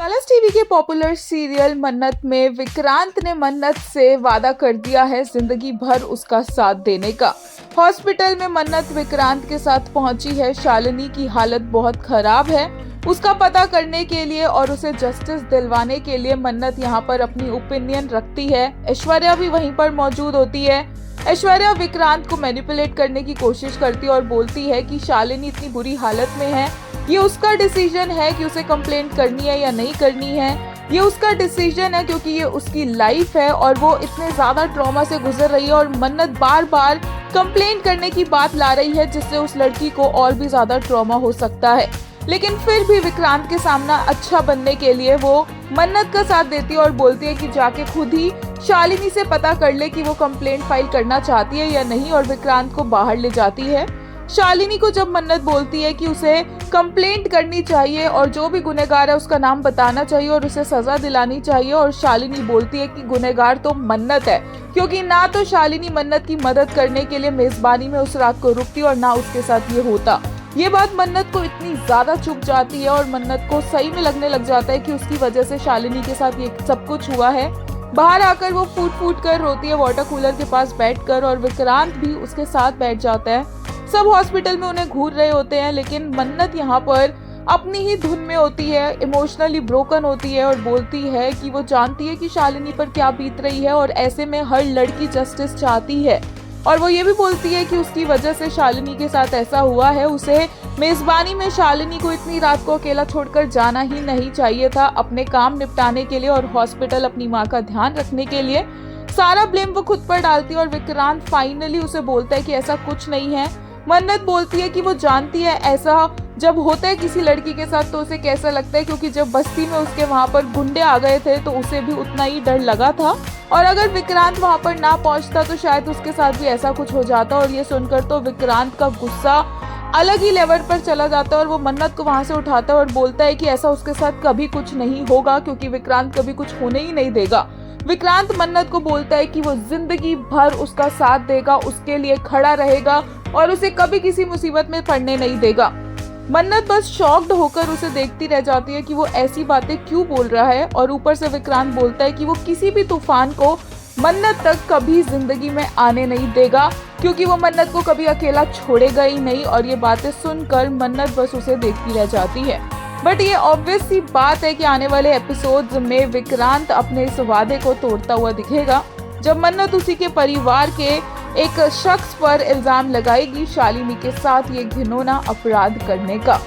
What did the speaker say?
Colors TV के popular serial मन्नत में विक्रांत ने मन्नत से वादा कर दिया है जिंदगी भर उसका साथ देने का। हॉस्पिटल में मन्नत विक्रांत के साथ पहुंची है। शालिनी की हालत बहुत खराब है। उसका पता करने के लिए और उसे जस्टिस दिलवाने के लिए मन्नत यहां पर अपनी ओपिनियन रखती है। ऐश्वर्या भी वहीं पर मौजूद होती है। ऐश्वर्या विक्रांत को मैनिपुलेट करने की कोशिश करती है और बोलती है कि शालिनी इतनी बुरी हालत में है, ये उसका डिसीजन है कि उसे कंप्लेंट करनी है या नहीं करनी है। ये उसका डिसीजन है क्योंकि ये उसकी लाइफ है और वो इतने ज्यादा ट्रॉमा से गुजर रही है और मन्नत बार बार कंप्लेंट करने की बात ला रही है जिससे उस लड़की को और भी ज्यादा ट्रॉमा हो सकता है। लेकिन फिर भी विक्रांत के सामना अच्छा बनने के लिए वो मन्नत का साथ देती है और बोलती है कि जाके खुद ही शालिनी से पता कर ले कि वो कंप्लेंट फाइल करना चाहती है या नहीं, और विक्रांत को बाहर ले जाती है। शालिनी को जब मन्नत बोलती है कि उसे कंप्लेंट करनी चाहिए और जो भी गुनहगार है उसका नाम बताना चाहिए और उसे सजा दिलानी चाहिए, और शालिनी बोलती है कि गुनहगार तो मन्नत है, क्योंकि ना तो शालिनी मन्नत की मदद करने के लिए मेजबानी में उस रात को रुकती और ना उसके साथ ये होता। ये बात मन्नत को इतनी ज्यादा चुभ जाती है और मन्नत को सही में लगने लग जाता है कि उसकी वजह से शालिनी के साथ ये सब कुछ हुआ है। बाहर आकर वो फूट फूट कर रोती है वाटर कूलर के पास बैठकर, और विक्रांत भी उसके साथ बैठ जाता है। सब हॉस्पिटल में उन्हें घूर रहे होते हैं, लेकिन मन्नत यहाँ पर अपनी ही धुन में होती है, इमोशनली ब्रोकन होती है और बोलती है कि वो जानती है कि शालिनी पर क्या बीत रही है और ऐसे में हर लड़की जस्टिस चाहती है। और वो ये भी बोलती है कि उसकी वजह से शालिनी के साथ ऐसा हुआ है, उसे मेजबानी में शालिनी को इतनी रात को अकेला छोड़कर जाना ही नहीं चाहिए था। अपने काम निपटाने के लिए और हॉस्पिटल अपनी माँ का ध्यान रखने के लिए सारा ब्लेम वो खुद पर डालती है, और विक्रांत फाइनली उसे बोलता है कि ऐसा कुछ नहीं है। मन्नत बोलती है कि वो जानती है ऐसा जब होता है किसी लड़की के साथ तो उसे कैसा लगता है, क्योंकि जब बस्ती में उसके वहां पर गुंडे आ गए थे तो उसे भी उतना ही डर लगा था, और अगर विक्रांत वहां पर ना पहुंचता तो शायद उसके साथ भी ऐसा कुछ हो जाता। और ये सुनकर तो विक्रांत का गुस्सा अलग ही लेवल पर चला जाता है और वो मन्नत को वहां से उठाता है और बोलता है कि ऐसा उसके साथ कभी कुछ नहीं होगा, क्योंकि विक्रांत कभी कुछ होने ही नहीं देगा। विक्रांत मन्नत को बोलता है कि वो जिंदगी भर उसका साथ देगा, उसके लिए खड़ा रहेगा और उसे कभी किसी मुसीबत में पड़ने नहीं देगा। मन्नत बस शॉक्ड होकर उसे देखती रह जाती है कि वो ऐसी बातें क्यों बोल रहा है, और ऊपर से विक्रांत बोलता है कि वो किसी भी तूफान को मन्नत तक कभी जिंदगी में आने नहीं देगा, क्योंकि वो मन्नत को कभी अकेला छोड़ेगा ही नहीं। और ये बातें सुनकर मन्नत बस उसे देखती रह जाती है। बट ये ऑब्वियस सी बात है कि आने वाले एपिसोड्स में विक्रांत अपने इस वादे को तोड़ता हुआ दिखेगा, जब मन्नत उसी के परिवार के एक शख्स पर इल्जाम लगाएगी शालिनी के साथ ये घिनौना अपराध करने का।